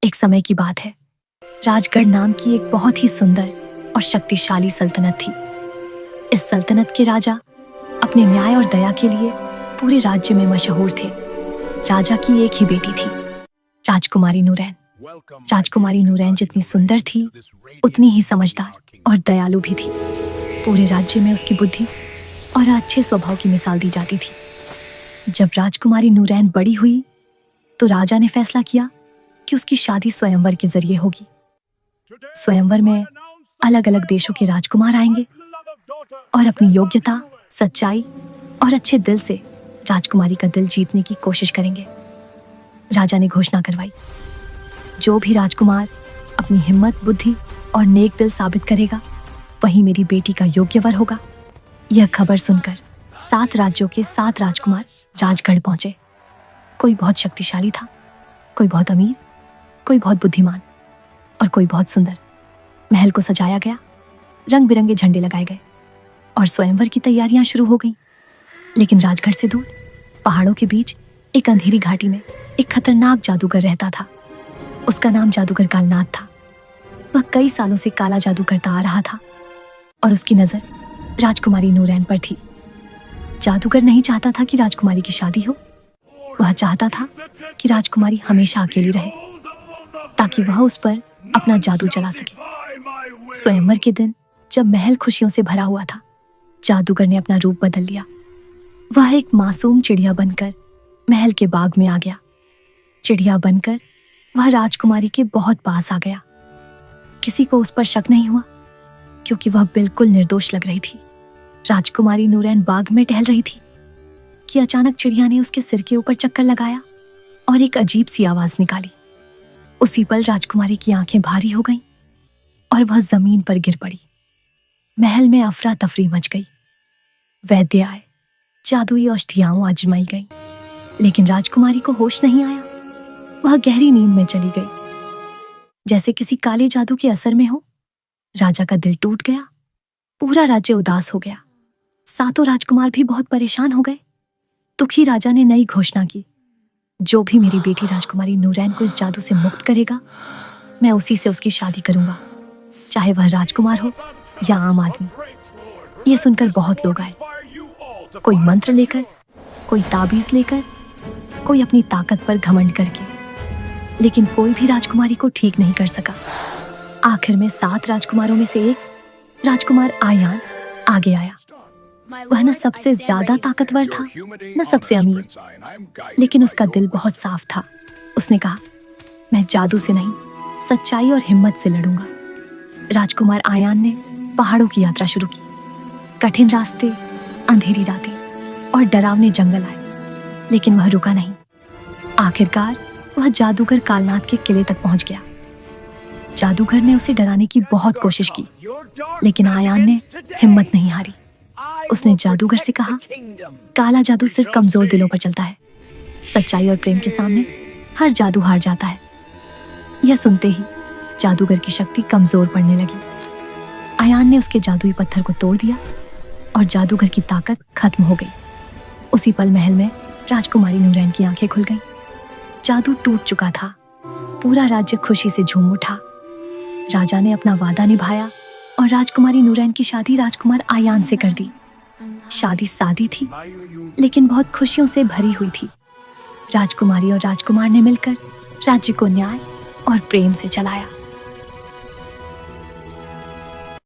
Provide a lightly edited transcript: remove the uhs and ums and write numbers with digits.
एक समय की बात है। राजगढ़ नाम की एक बहुत ही सुंदर और शक्तिशाली सल्तनत थी। इस सल्तनत के राजा अपने न्याय और दया के लिए पूरे राज्य में मशहूर थे। राजा की एक ही बेटी थी, राजकुमारी नूरैन। राजकुमारी नूरैन जितनी सुंदर थी, उतनी ही समझदार और दयालु भी थी। पूरे राज्य में उसकी बुद्धि और अच्छे स्वभाव की मिसाल दी जाती थी। जब राजकुमारी नूरैन बड़ी हुई तो राजा ने फैसला किया कि उसकी शादी स्वयंवर के जरिए होगी। स्वयंवर में अलग अलग देशों के राजकुमार आएंगे और अपनी योग्यता, सच्चाई और अच्छे दिल से राजकुमारी का दिल जीतने की कोशिश करेंगे। राजा ने घोषणा करवाई, जो भी राजकुमार अपनी हिम्मत, बुद्धि और नेक दिल साबित करेगा, वही मेरी बेटी का योग्य वर होगा। यह खबर सुनकर 7 राज्यों के 7 राजकुमार राजगढ़ पहुंचे। कोई बहुत शक्तिशाली था, कोई बहुत अमीर, कोई बहुत बुद्धिमान और कोई बहुत सुंदर। महल को सजाया गया, रंग बिरंगे झंडे लगाए गए और स्वयंवर की तैयारियां शुरू हो गईं। लेकिन राजगढ़ से दूर पहाड़ों के बीच एक अंधेरी घाटी में एक खतरनाक जादूगर रहता था। उसका नाम जादूगर कालनाथ था। वह कई सालों से काला जादू करता आ रहा था और उसकी नजर राजकुमारी नूरैन पर थी। जादूगर नहीं चाहता था कि राजकुमारी की शादी हो। वह चाहता था कि राजकुमारी हमेशा अकेली रहे, ताकि वह उस पर अपना जादू चला सके। स्वयंवर के दिन जब महल खुशियों से भरा हुआ था, जादूगर ने अपना रूप बदल लिया। वह एक मासूम चिड़िया बनकर महल के बाग में आ गया। चिड़िया बनकर वह राजकुमारी के बहुत पास आ गया। किसी को उस पर शक नहीं हुआ, क्योंकि वह बिल्कुल निर्दोष लग रही थी। राजकुमारी नूरैन बाग में टहल रही थी कि अचानक चिड़िया ने उसके सिर के ऊपर चक्कर लगाया और एक अजीब सी आवाज निकाली। उसी पल राजकुमारी की आंखें भारी हो गईं और वह जमीन पर गिर पड़ी। महल में अफरा तफरी मच गई। वैद्य आए, जादुई औषधियां आजमाई गईं, लेकिन राजकुमारी को होश नहीं आया। वह गहरी नींद में चली गई, जैसे किसी काले जादू के असर में हो। राजा का दिल टूट गया। पूरा राज्य उदास हो गया। 7 राजकुमार भी बहुत परेशान हो गए। दुखी राजा ने नई घोषणा की, जो भी मेरी बेटी राजकुमारी नूरैन को इस जादू से मुक्त करेगा, मैं उसी से उसकी शादी करूंगा, चाहे वह राजकुमार हो या आम आदमी। ये सुनकर बहुत लोग आए, कोई मंत्र लेकर, कोई ताबीज लेकर, कोई अपनी ताकत पर घमंड करके, लेकिन कोई भी राजकुमारी को ठीक नहीं कर सका। आखिर में 7 राजकुमारों में से एक राजकुमार आयान आगे आया। वह न सबसे ज्यादा ताकतवर था, न सबसे अमीर, लेकिन उसका दिल बहुत साफ था। उसने कहा, मैं जादू से नहीं, सच्चाई और हिम्मत से लड़ूंगा। राजकुमार आयान ने पहाड़ों की यात्रा शुरू की। कठिन रास्ते, अंधेरी रातें और डरावने जंगल आए, लेकिन वह रुका नहीं। आखिरकार वह जादूगर कालनाथ के किले तक पहुंच गया। जादूगर ने उसे डराने की बहुत कोशिश की, लेकिन आयान ने हिम्मत नहीं हारी। उसने जादूगर से कहा, काला जादू सिर्फ कमजोर दिलों पर चलता है। सच्चाई और प्रेम के सामने हर जादू हार जाता है। यह सुनते ही जादूगर की शक्ति कमजोर पड़ने लगी। आयान ने उसके जादुई पत्थर को तोड़ दिया और जादूगर की ताकत खत्म हो गई। उसी पल महल में राजकुमारी नूरैन की आंखें खुल गईं। जादू टूट चुका था। पूरा राज्य खुशी से झूम उठा। राजा ने अपना वादा निभाया और राजकुमारी नूरैन की शादी राजकुमार आयान से कर दी। शादी सादी थी, लेकिन बहुत खुशियों से भरी हुई थी। राजकुमारी और राजकुमार ने मिलकर राज्य को न्याय और प्रेम से चलाया।